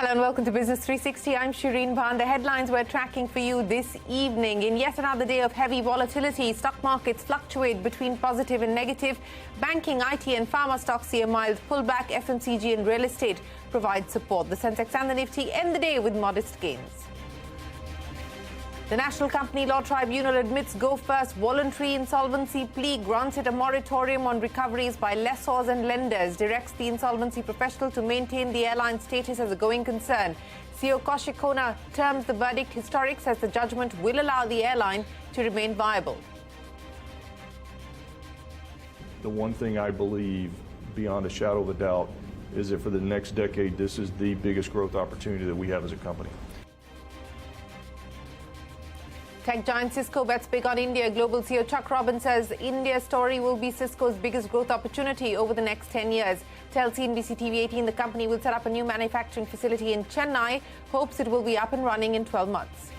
Hello and welcome to Business 360. I'm Shireen Bhan. The headlines we're tracking for you this evening. In yet another day of heavy volatility, stock markets fluctuate between positive and negative. Banking, IT and pharma stocks see a mild pullback. FMCG and real estate provide support. The Sensex and the Nifty end the day with modest gains. The National Company Law Tribunal admits Go First voluntary insolvency plea, grants it a moratorium on recoveries by lessors and lenders, directs the insolvency professional to maintain the airline status as a going concern. CEO Kaushik Khona terms the verdict historic, says the judgment will allow the airline to remain viable. The one thing I believe, beyond a shadow of a doubt, is that for the next decade, this is the biggest growth opportunity that we have as a company. Tech giant Cisco bets big on India. Global CEO Chuck Robbins says India's story will be Cisco's biggest growth opportunity over the next 10 years. Tells CNBC-TV18 the company will set up a new manufacturing facility in Chennai. Hopes it will be up and running in 12 months.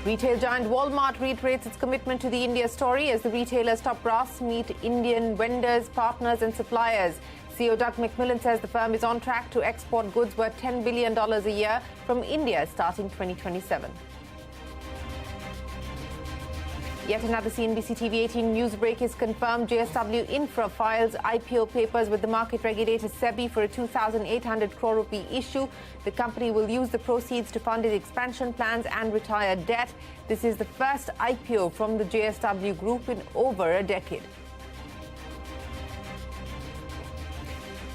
Retail giant Walmart reiterates its commitment to the India story as the retailer's top brass meet Indian vendors, partners and suppliers. CEO Doug McMillan says the firm is on track to export goods worth $10 billion a year from India starting 2027. Yet another CNBC-TV18 news break is confirmed. JSW Infra files IPO papers with the market regulator SEBI for a 2,800 crore rupee issue. The company will use the proceeds to fund its expansion plans and retire debt. This is the first IPO from the JSW Group in over a decade.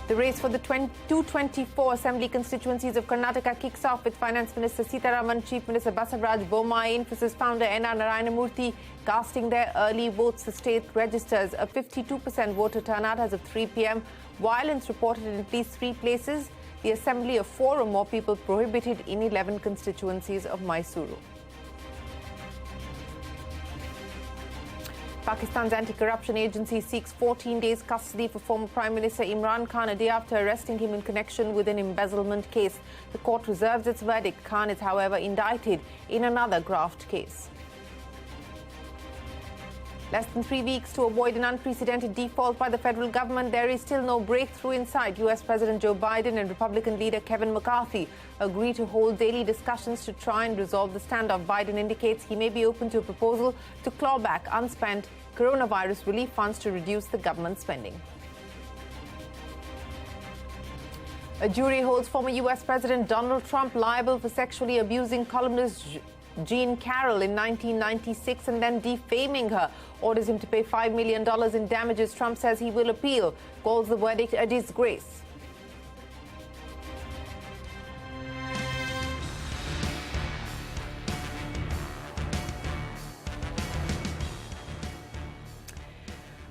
The race for the 224 Assembly constituencies of Karnataka kicks off with Finance Minister Sitaraman, Chief Minister Basavaraj Bommai, Infosys founder N.R. Narayanamurthy casting their early votes. The state registers a 52% voter turnout as of 3 p.m. Violence reported in at least 3 places. The assembly of 4 or more people prohibited in 11 constituencies of Mysuru. Pakistan's anti-corruption agency seeks 14 days custody for former Prime Minister Imran Khan a day after arresting him in connection with an embezzlement case. The court reserves its verdict. Khan is, however, indicted in another graft case. Less than 3 weeks to avoid an unprecedented default by the federal government, there is still no breakthrough in sight. US President Joe Biden and Republican leader Kevin McCarthy agree to hold daily discussions to try and resolve the standoff. Biden indicates he may be open to a proposal to claw back unspent coronavirus relief funds to reduce the government spending. A jury holds former US President Donald Trump liable for sexually abusing columnist Jean Carroll in 1996 and then defaming her. Orders him to pay $5 million in damages. Trump says he will appeal. Calls the verdict a disgrace.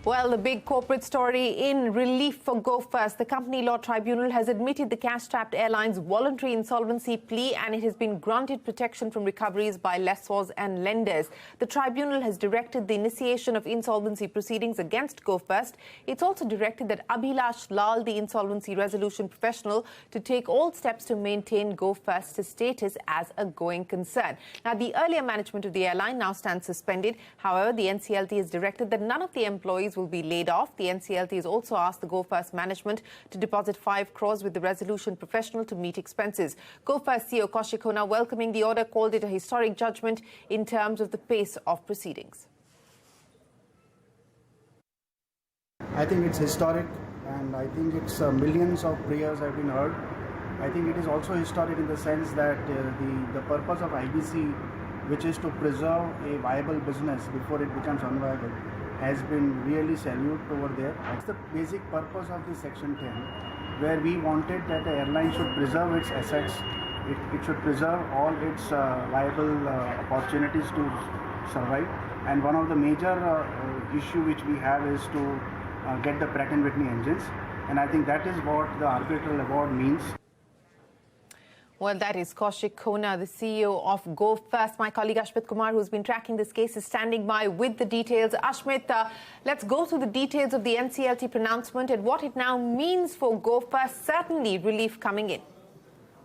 Well, the big corporate story in relief for Go First. The Company Law Tribunal has admitted the cash-strapped airline's voluntary insolvency plea, and it has been granted protection from recoveries by lessors and lenders. The tribunal has directed the initiation of insolvency proceedings against Go First. It's also directed that Abhilash Lal, the insolvency resolution professional, to take all steps to maintain Go First's status as a going concern. Now, the earlier management of the airline now stands suspended. However, the NCLT has directed that none of the employees will be laid off. The NCLT has also asked the Go First management to deposit 5 crores with the resolution professional to meet expenses. Go First CEO Kaushik Khona, welcoming the order, called it a historic judgment in terms of the pace of proceedings. I think it's historic, and I think it's millions of prayers have been heard. I think it is also historic in the sense that the purpose of IBC, which is to preserve a viable business before it becomes unviable, has been really salute over there. That's the basic purpose of the Section 10, where we wanted that the airline should preserve its assets, it should preserve all its viable opportunities to survive. And one of the major issue which we have is to get the Pratt & Whitney engines. And I think that is what the arbitral award means. Well, that is Kaushik Khona, the CEO of Go First. My colleague Ashmit Kumar, who's been tracking this case, is standing by with the details. Ashmit, let's go through the details of the NCLT pronouncement and what it now means for Go First. Certainly relief coming in.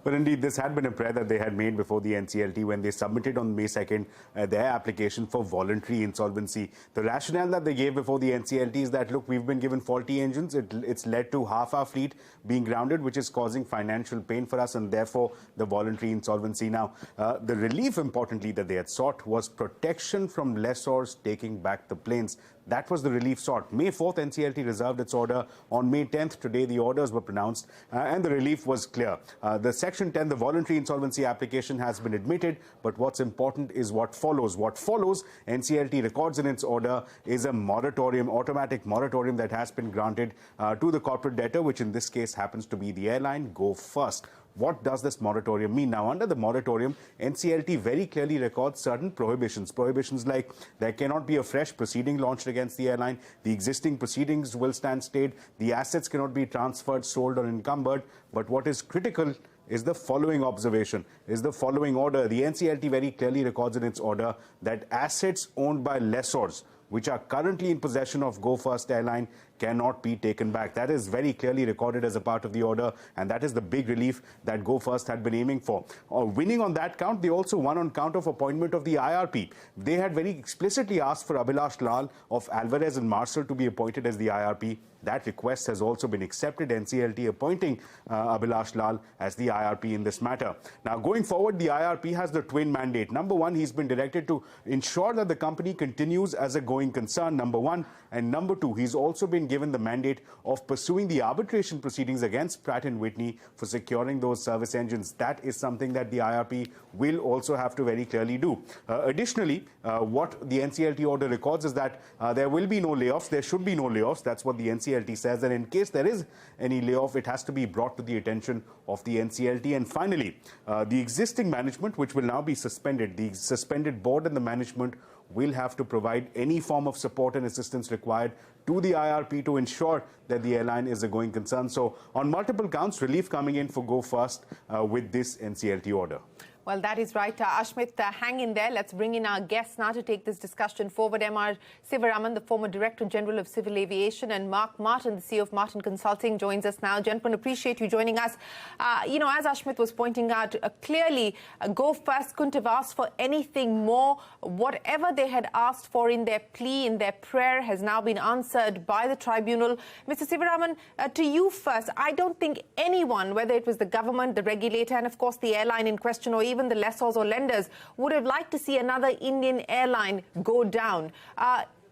Well, indeed, this had been a prayer that they had made before the NCLT when they submitted on May 2nd their application for voluntary insolvency. The rationale that they gave before the NCLT is that, look, we've been given faulty engines. It's led to half our fleet being grounded, which is causing financial pain for us, and therefore the voluntary insolvency. Now, the relief, importantly, that they had sought was protection from lessors taking back the planes. That was the relief sought. May 4th, NCLT reserved its order. On May 10th, today, the orders were pronounced and the relief was clear. The Section 10, the voluntary insolvency application has been admitted, but what's important is what follows. What follows, NCLT records in its order, is a moratorium, automatic moratorium that has been granted to the corporate debtor, which in this case happens to be the airline Go First. What does this moratorium mean? Now, under the moratorium, NCLT very clearly records certain prohibitions. Prohibitions like there cannot be a fresh proceeding launched against the airline, the existing proceedings will stand stayed, the assets cannot be transferred, sold or encumbered. But what is critical is the following observation, is the following order. The NCLT very clearly records in its order that assets owned by lessors which are currently in possession of Go First Airline cannot be taken back. That is very clearly recorded as a part of the order, and that is the big relief that Go First had been aiming for. Winning on that count, they also won on count of appointment of the IRP. They had very explicitly asked for Abhilash Lal of Alvarez and Marshall to be appointed as the IRP. That request has also been accepted, NCLT appointing Abhilash Lal as the IRP in this matter. Now, going forward, the IRP has the twin mandate. Number one, he's been directed to ensure that the company continues as a going concern, number one. And number two, he's also been given the mandate of pursuing the arbitration proceedings against Pratt & Whitney for securing those service engines. That is something that the IRP will also have to very clearly do. Additionally, what the NCLT order records is that there will be no layoffs. There should be no layoffs. That's what the NCLT says. And in case there is any layoff, it has to be brought to the attention of the NCLT. And finally, the existing management, which will now be suspended, the suspended board and the management will have to provide any form of support and assistance required to the IRP to ensure that the airline is a going concern. So on multiple counts, relief coming in for Go First with this NCLT order. Well, that is right. Ashmit, hang in there. Let's bring in our guests now to take this discussion forward. M.R. Sivaraman, the former Director General of Civil Aviation, and Mark Martin, the CEO of Martin Consulting, joins us now. Gentlemen, appreciate you joining us. As Ashmit was pointing out, clearly, Go First couldn't have asked for anything more. Whatever they had asked for in their plea, in their prayer, has now been answered by the tribunal. Mr. Sivaraman, to you first. I don't think anyone, whether it was the government, the regulator, and of course the airline in question, or even the lessors or lenders, would have liked to see another Indian airline go down.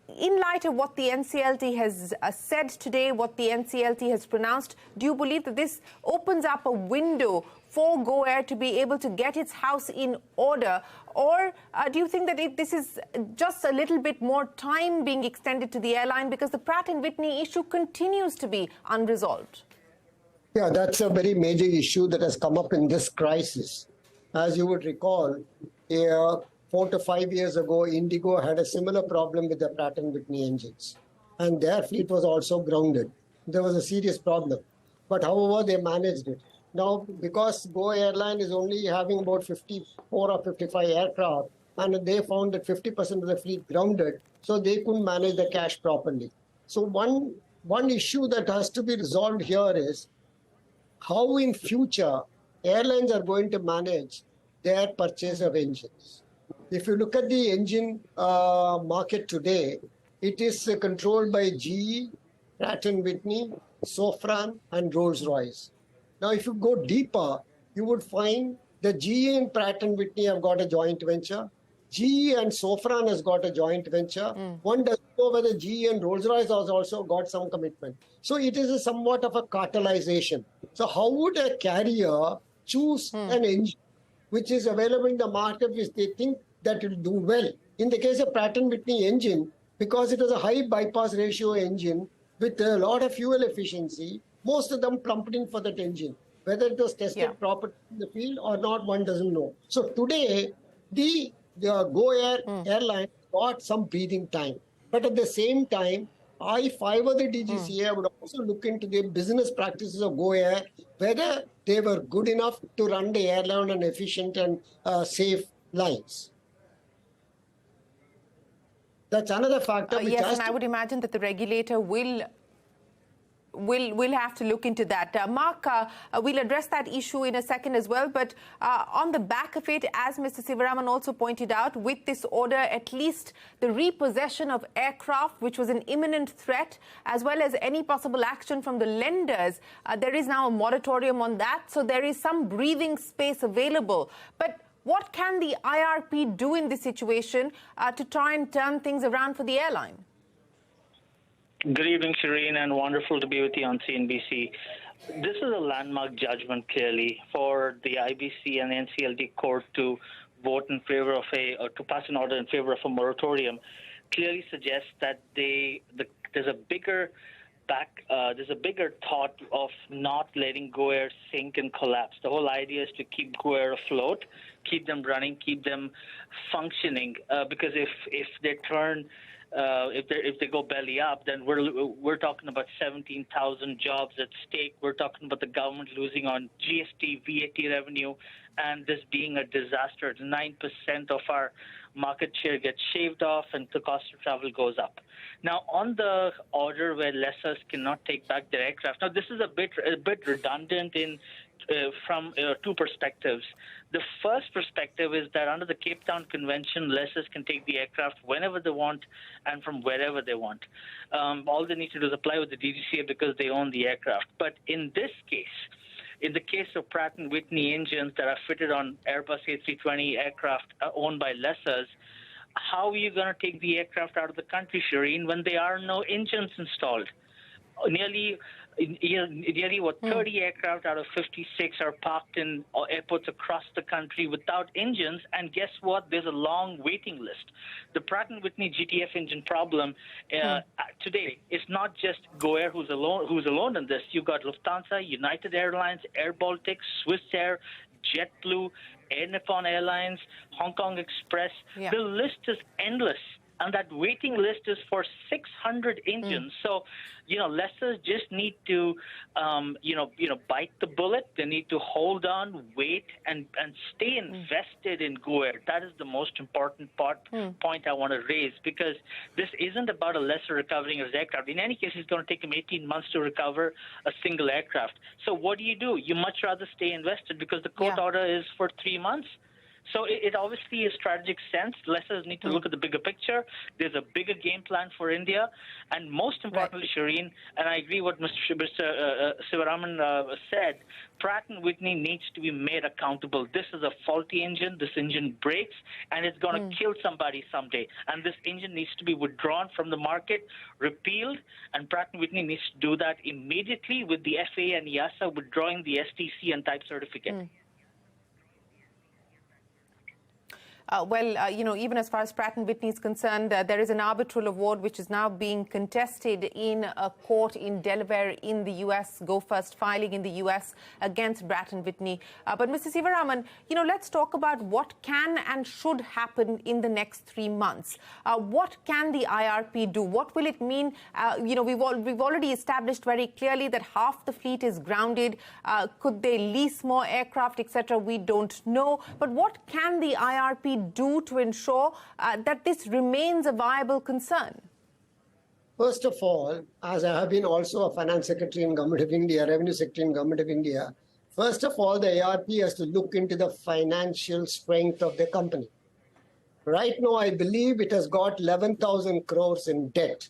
In light of what the NCLT has said today, what the NCLT has pronounced, do you believe that this opens up a window for Go Air to be able to get its house in order? Or do you think that this is just a little bit more time being extended to the airline because the Pratt & Whitney issue continues to be unresolved? Yeah, that's a very major issue that has come up in this crisis. As you would recall, 4 to 5 years ago, Indigo had a similar problem with the Pratt & Whitney engines, and their fleet was also grounded. There was a serious problem, but however, they managed it. Now, because Go Airline is only having about 54 or 55 aircraft, and they found that 50% of the fleet grounded, so they couldn't manage the cash properly. So one issue that has to be resolved here is how in future airlines are going to manage their purchase of engines. If you look at the engine market today, it is controlled by GE, Pratt & Whitney, Safran, and Rolls-Royce. Now, if you go deeper, you would find that GE and Pratt & Whitney have got a joint venture. GE and Safran has got a joint venture. One doesn't know whether GE and Rolls-Royce has also got some commitment. So it is somewhat of a cartelization. So how would a carrier choose an engine which is available in the market which they think that will do well? In the case of Pratt & Whitney engine, because it was a high bypass ratio engine with a lot of fuel efficiency, most of them plumped in for that engine. Whether it was tested properly in the field or not, one doesn't know. So today, the Go Air airline got some breathing time. But at the same time, if I were the DGCA, I would also look into the business practices of Go Air, whether they were good enough to run the airline on efficient and safe lines. That's another factor. Yes, and I would imagine that the regulator will we'll have to look into that. Mark, we'll address that issue in a second as well. But on the back of it, as Mr. Sivaraman also pointed out, with this order, at least the repossession of aircraft, which was an imminent threat, as well as any possible action from the lenders, there is now a moratorium on that. So there is some breathing space available. But what can the IRP do in this situation to try and turn things around for the airline? Good evening, Shireen, and wonderful to be with you on CNBC. This is a landmark judgment, clearly, for the IBC and NCLT court to vote in favor of to pass an order in favor of a moratorium. Clearly suggests that there's a bigger thought of not letting Go Air sink and collapse. The whole idea is to keep Go Air afloat, keep them running, keep them functioning. Because if they turn if they go belly up, then we're talking about 17,000 jobs at stake. We're talking about the government losing on GST, VAT revenue, and this being a disaster. 9% of our market share gets shaved off, and the cost of travel goes up. Now, on the order where lessors cannot take back their aircraft, now this is a bit redundant from two perspectives. The first perspective is that under the Cape Town Convention, lessors can take the aircraft whenever they want and from wherever they want. All they need to do is apply with the DGCA because they own the aircraft. But in this case, in the case of Pratt & Whitney engines that are fitted on Airbus A320 aircraft owned by lessors, how are you going to take the aircraft out of the country, Shireen, when there are no engines installed? Nearly 30 aircraft out of 56 are parked in airports across the country without engines, and guess what? There's a long waiting list. The Pratt & Whitney GTF engine problem today is not just Go Air who's alone in this. You've got Lufthansa, United Airlines, Air Baltic, Swiss Air, JetBlue, Air Nippon Airlines, Hong Kong Express. Yeah. The list is endless. And that waiting list is for 600 engines. So, lessors just need to, bite the bullet. They need to hold on, wait, and stay invested in Go Air. That is the most important point I want to raise, because this isn't about a lessor recovering his aircraft. In any case, it's going to take him 18 months to recover a single aircraft. So what do? You much rather stay invested because the court order is for 3 months. So it obviously is strategic sense. Lessors need to look at the bigger picture. There's a bigger game plan for India. And most importantly, Shireen, and I agree what Mr. Sivaraman said, Pratt & Whitney needs to be made accountable. This is a faulty engine. This engine breaks, and it's going to kill somebody someday. And this engine needs to be withdrawn from the market, repealed, and Pratt & Whitney needs to do that immediately with the FAA and EASA withdrawing the STC and type certificate. Even as far as Pratt & Whitney is concerned, there is an arbitral award which is now being contested in a court in Delaware in the U.S., Go First filing in the U.S. against Pratt & Whitney. But Mr. Sivaraman, let's talk about what can and should happen in the next 3 months. What can the IRP do? What will it mean? We've already established very clearly that half the fleet is grounded. Could they lease more aircraft, etc.? We don't know. But what can the IRP do to ensure that this remains a viable concern? First of all, as I have been also a finance secretary in Government of India, revenue secretary in Government of India, first of all, the ARP has to look into the financial strength of the company. Right now, I believe it has got 11,000 crores in debt.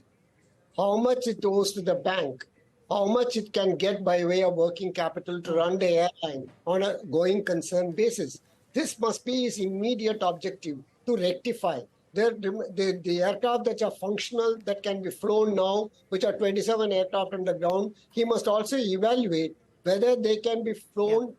How much it owes to the bank, how much it can get by way of working capital to run the airline on a going concern basis. This must be his immediate objective, to rectify. The aircraft that are functional, that can be flown now, which are 27 aircraft on the ground, he must also evaluate whether they can be flown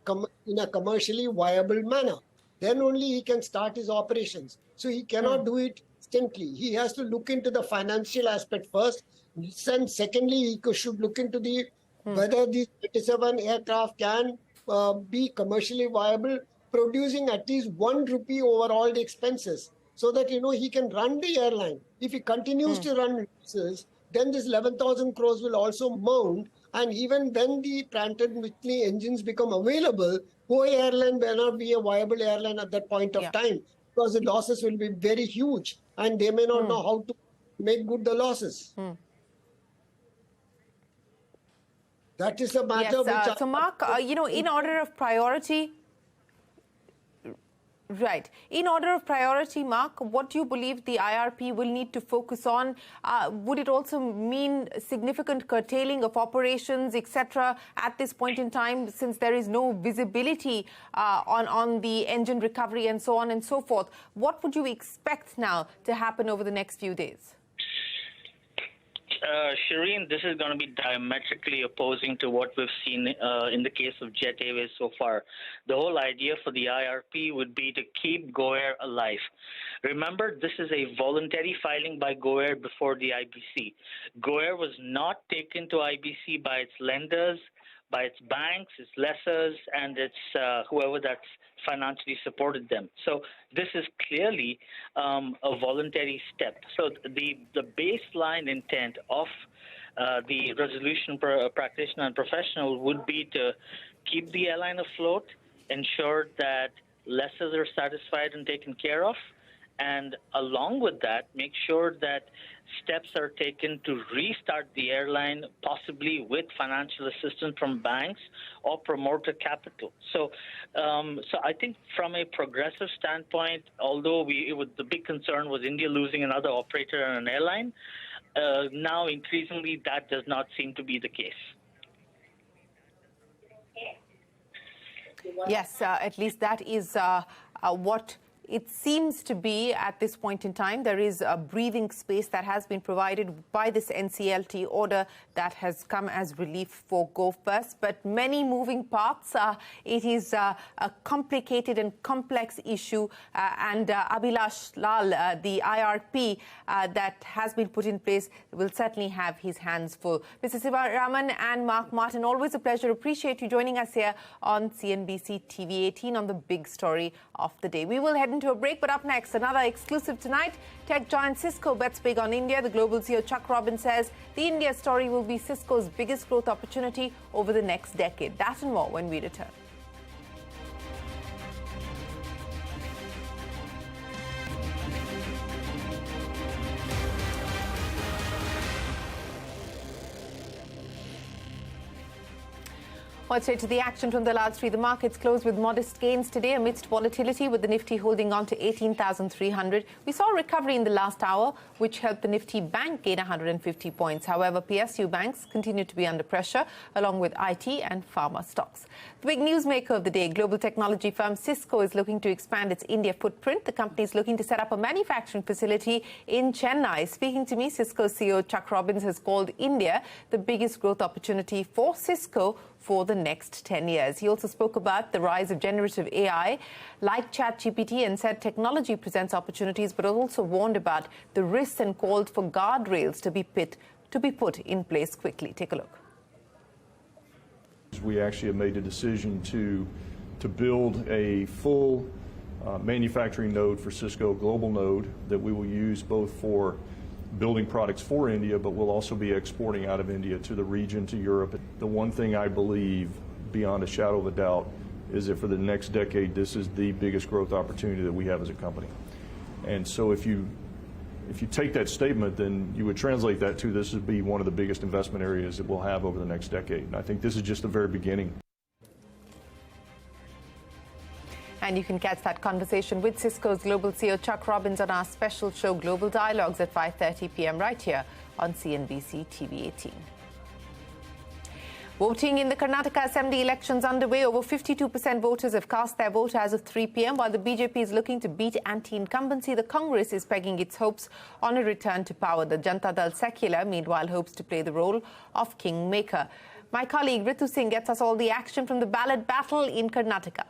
in a commercially viable manner. Then only he can start his operations. So he cannot do it instantly. He has to look into the financial aspect first. And secondly, he should look into whether these 27 aircraft can be commercially viable, producing at least 1 rupee over all the expenses, so that he can run the airline. If he continues to run losses, then this 11,000 crores will also mount, and even when the Pratt & Whitney engines become available, Go Airline may not be a viable airline at that point of time, because the losses will be very huge, and they may not know how to make good the losses. That is a matter Yes, so Mark, in order of priority, right. In order of priority, Mark, what do you believe the IRP will need to focus on? Would it also mean significant curtailing of operations, etc., at this point in time, since there is no visibility on the engine recovery and so on and so forth? What would you expect now to happen over the next few days? Shireen, this is going to be diametrically opposing to what we've seen in the case of Jet Airways so far. The whole idea for the IRP would be to keep Go Air alive. Remember, this is a voluntary filing by Go Air before the IBC. Go Air was not taken to IBC by its lenders, by its banks, its lessors, and its whoever that's financially supported them. So this is clearly a voluntary step. So the baseline intent of the resolution practitioner and professional would be to keep the airline afloat, ensure that lessors are satisfied and taken care of, and along with that, make sure that steps are taken to restart the airline, possibly with financial assistance from banks or promoter capital. So I think from a progressive standpoint, although the big concern was India losing another operator and an airline, now increasingly that does not seem to be the case. Yes, at least that is what it seems to be at this point in time. There is a breathing space that has been provided by this NCLT order that has come as relief for Go First, but many moving parts. It is a complicated and complex issue, and Abhilash Lal, the IRP that has been put in place, will certainly have his hands full. Mr. Sivaraman and Mark Martin, always a pleasure. Appreciate you joining us here on CNBC TV18 on the big story of the day. We will head into a break, but up next, another exclusive tonight. Tech giant Cisco bets big on India. The global CEO Chuck Robbins says the India story will be Cisco's biggest growth opportunity over the next decade. That and more when we return. Well, straight to the action from the Lal Street. The markets closed with modest gains today amidst volatility, with the Nifty holding on to 18,300. We saw a recovery in the last hour, which helped the Nifty Bank gain 150 points. However, PSU banks continue to be under pressure, along with IT and pharma stocks. The big newsmaker of the day, global technology firm Cisco, is looking to expand its India footprint. The company is looking to set up a manufacturing facility in Chennai. Speaking to me, Cisco CEO Chuck Robbins has called India the biggest growth opportunity for Cisco for the next 10 years. He also spoke about the rise of generative AI like ChatGPT and said technology presents opportunities, but also warned about the risks and called for guardrails to be put in place quickly. Take a look. We actually have made the decision to build a full manufacturing node for Cisco, global node, that we will use both for building products for India, but we'll also be exporting out of India to the region, to Europe. The one thing I believe, beyond a shadow of a doubt, is that for the next decade, this is the biggest growth opportunity that we have as a company. And so if you take that statement, then you would translate that to this would be one of the biggest investment areas that we'll have over the next decade. And I think this is just the very beginning. And you can catch that conversation with Cisco's global CEO Chuck Robbins on our special show Global Dialogues at 5:30 p.m. right here on CNBC TV18. Voting in the Karnataka Assembly elections underway. Over 52% voters have cast their vote as of 3 p.m. While the BJP is looking to beat anti-incumbency, the Congress is pegging its hopes on a return to power. The Janata Dal Secular, meanwhile, hopes to play the role of kingmaker. My colleague Ritu Singh gets us all the action from the ballot battle in Karnataka.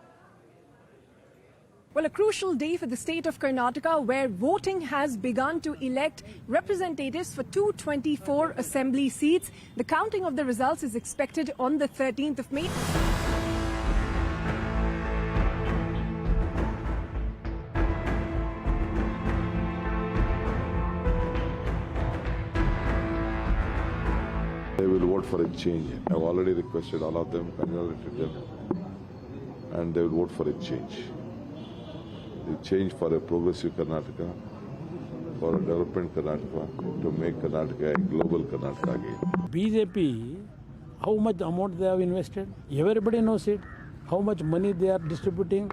Well, a crucial day for the state of Karnataka, where voting has begun to elect representatives for 224 assembly seats. The counting of the results is expected on the 13th of May. They will vote for a change. I've already requested all of them, congratulated them, and they will vote for a change. A change for a progressive Karnataka, for a development Karnataka, to make Karnataka a global Karnataka again. BJP how much amount they have invested. Everybody knows it, how much money they are distributing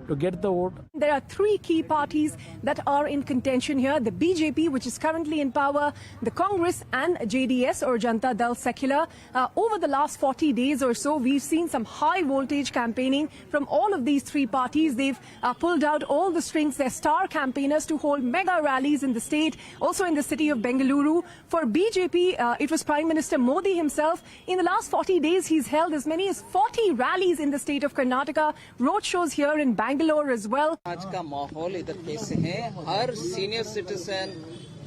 to get the vote. There are three key parties that are in contention here. The BJP, which is currently in power, the Congress and JDS or Janata Dal Secular. Over the last 40 days or so, we've seen some high voltage campaigning from all of these three parties. They've pulled out all the strings, their star campaigners, to hold mega rallies in the state, also in the city of Bengaluru. For BJP, it was Prime Minister Modi himself. In the last 40 days, he's held as many as 40 rallies in the state of Karnataka, roadshows here in Bangalore as well. आज का माहौल इधर कैसे है? हर senior citizen,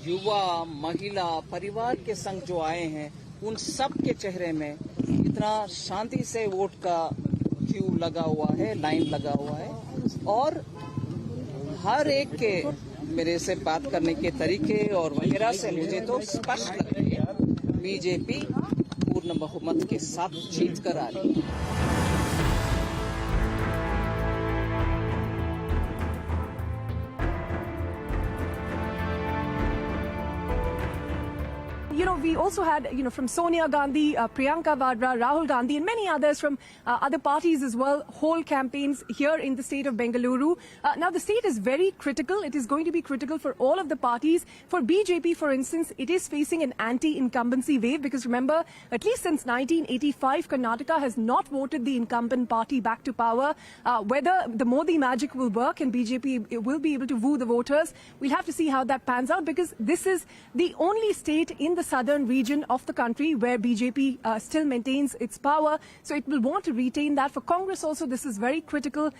युवा, महिला, परिवार के संग जो आए हैं, उन सब के चेहरे में इतना शांति से वोट का क्यू लगा हुआ है, लाइन लगा हुआ है, और हर एक के मेरे से बात करने के तरीके और वगैरह से मुझे तो स्पष्ट लग रही है बीजेपी पूर्ण बहुमत के साथ जीत कर आ रही है। You know, we also had, from Sonia Gandhi, Priyanka Vadra, Rahul Gandhi, and many others from other parties as well, whole campaigns here in the state of Bengaluru. Now, the state is very critical. It is going to be critical for all of the parties. For BJP, for instance, it is facing an anti-incumbency wave because, remember, at least since 1985, Karnataka has not voted the incumbent party back to power. Whether the Modi magic will work and BJP will be able to woo the voters, we'll have to see how that pans out, because this is the only state in the southern region of the country where BJP still maintains its power. So it will want to retain that. For Congress also, this is very critical,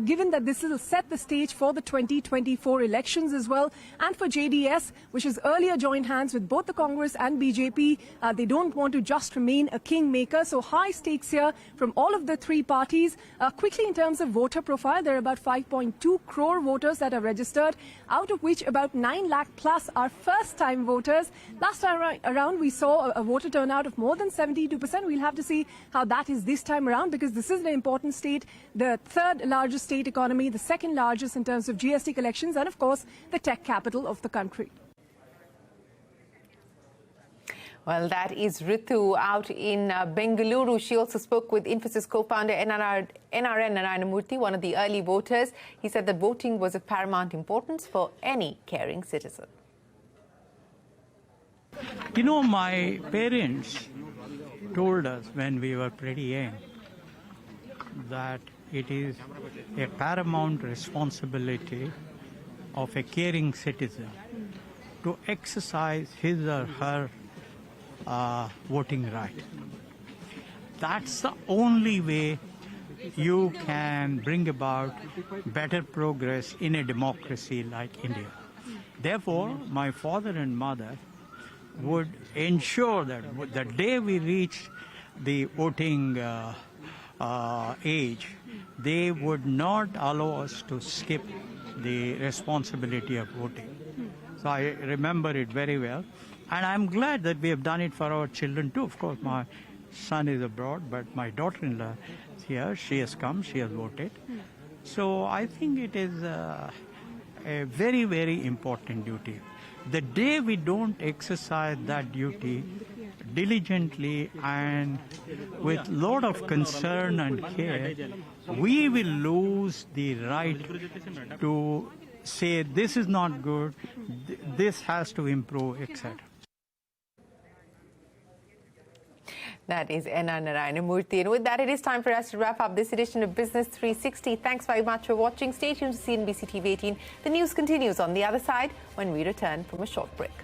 given that this will set the stage for the 2024 elections as well. And for JDS, which has earlier joined hands with both the Congress and BJP, they don't want to just remain a kingmaker. So high stakes here from all of the three parties. Quickly, in terms of voter profile, there are about 5.2 crore voters that are registered, out of which about 9 lakh plus are first-time voters. Last time around, we saw a voter turnout of more than 72%. We'll have to see how that is this time around, because this is an important state, the third largest state economy, the second largest in terms of GST collections, and of course, the tech capital of the country. Well, that is Ritu out in Bengaluru. She also spoke with Infosys co-founder NRN Narayanamurthy, one of the early voters. He said that voting was of paramount importance for any caring citizen. You know, my parents told us when we were pretty young that it is a paramount responsibility of a caring citizen to exercise his or her voting right. That's the only way you can bring about better progress in a democracy like India. Therefore, my father and mother would ensure that the day we reach the voting age, they would not allow us to skip the responsibility of voting. So I remember it very well. And I'm glad that we have done it for our children too. Of course, my son is abroad, but my daughter-in-law is here. She has come, she has voted. So I think it is a very, very important duty. The day we don't exercise that duty diligently and with a lot of concern and care, we will lose the right to say this is not good, this has to improve, etc. That is NR Narayanamurthy. And with that, it is time for us to wrap up this edition of Business 360. Thanks very much for watching. Stay tuned to CNBC-TV18. The news continues on the other side when we return from a short break.